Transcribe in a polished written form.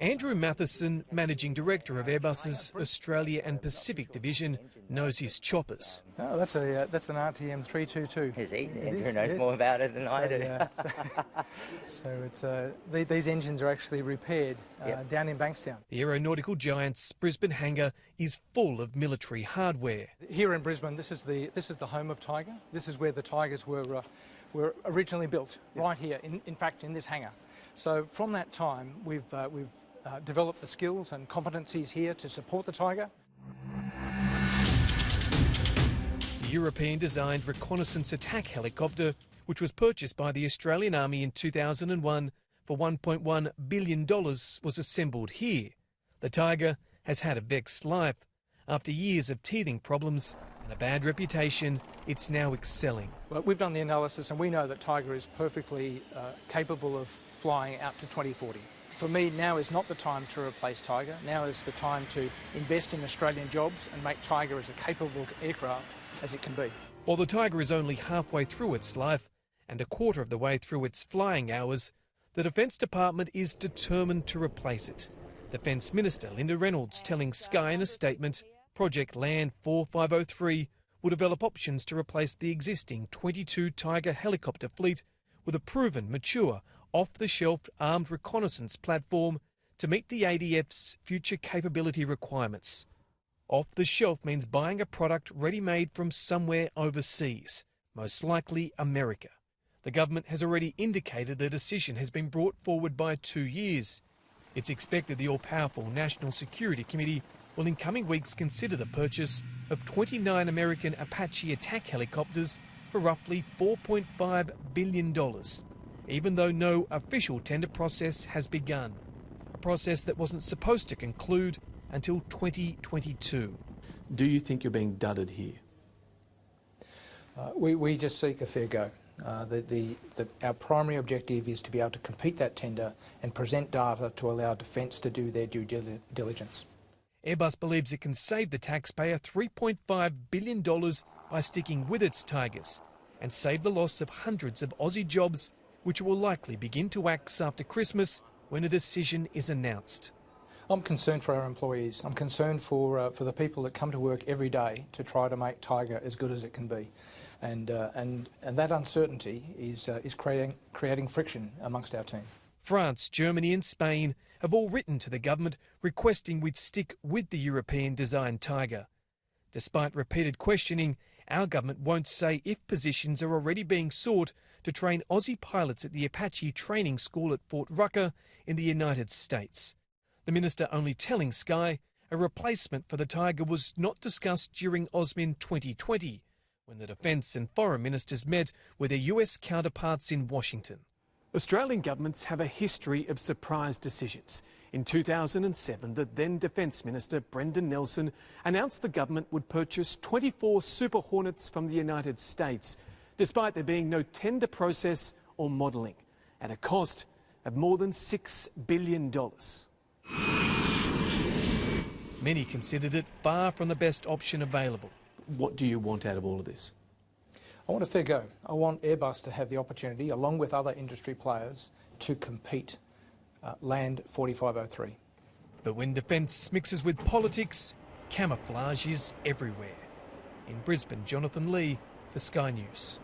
Andrew Matheson, Managing Director of Airbus's Australia and Pacific Division, knows his choppers. Oh, that's an RTM 322. Is he? Andrew knows more about it than I do. These engines are actually repaired down in Bankstown. The Aeronautical giant's Brisbane hangar is full of military hardware. Here in Brisbane, this is the home of Tiger. This is where the Tigers were originally built, right here, in fact, in this hangar. So from that time, we've developed the skills and competencies here to support the Tiger. The European-designed reconnaissance attack helicopter, which was purchased by the Australian Army in 2001 for $1.1 billion, was assembled here. The Tiger has had a vexed life. After years of teething problems and a bad reputation, it's now excelling. Well, we've done the analysis and we know that Tiger is perfectly capable of flying out to 2040. For me, now is not the time to replace Tiger. Now is the time to invest in Australian jobs and make Tiger as a capable aircraft as it can be. While the Tiger is only halfway through its life and a quarter of the way through its flying hours, the Defence Department is determined to replace it. Defence Minister Linda Reynolds telling Sky in a statement, Project Land 4503 will develop options to replace the existing 22 Tiger helicopter fleet with a proven, mature, off-the-shelf armed reconnaissance platform to meet the ADF's future capability requirements. Off-the-shelf means buying a product ready-made from somewhere overseas, most likely America. The government has already indicated the decision has been brought forward by 2 years. It's expected the all-powerful National Security Committee will in coming weeks consider the purchase of 29 American Apache attack helicopters for roughly $4.5 billion. Even though no official tender process has begun, a process that wasn't supposed to conclude until 2022. Do you think you're being dudded here? We just seek a fair go. Our primary objective is to be able to compete that tender and present data to allow Defence to do their due diligence. Airbus believes it can save the taxpayer $3.5 billion by sticking with its Tigers and save the loss of hundreds of Aussie jobs, which will likely begin to axe after Christmas when a decision is announced. I'm concerned for our employees. I'm concerned for the people that come to work every day to try to make Tiger as good as it can be. And that uncertainty is creating friction amongst our team. France, Germany and Spain have all written to the government requesting we'd stick with the European-designed Tiger. Despite repeated questioning, our government won't say if positions are already being sought to train Aussie pilots at the Apache training school at Fort Rucker in the United States. The minister only telling Sky a replacement for the Tiger was not discussed during AUSMIN 2020, when the Defence and Foreign Ministers met with their US counterparts in Washington. Australian governments have a history of surprise decisions. In 2007, the then Defence Minister, Brendan Nelson, announced the government would purchase 24 Super Hornets from the United States, despite there being no tender process or modelling, at a cost of more than $6 billion. Many considered it far from the best option available. What do you want out of all of this? I want a fair go. I want Airbus to have the opportunity, along with other industry players, to compete Land 4503. But when defence mixes with politics, camouflage is everywhere. In Brisbane, Jonathan Lee for Sky News.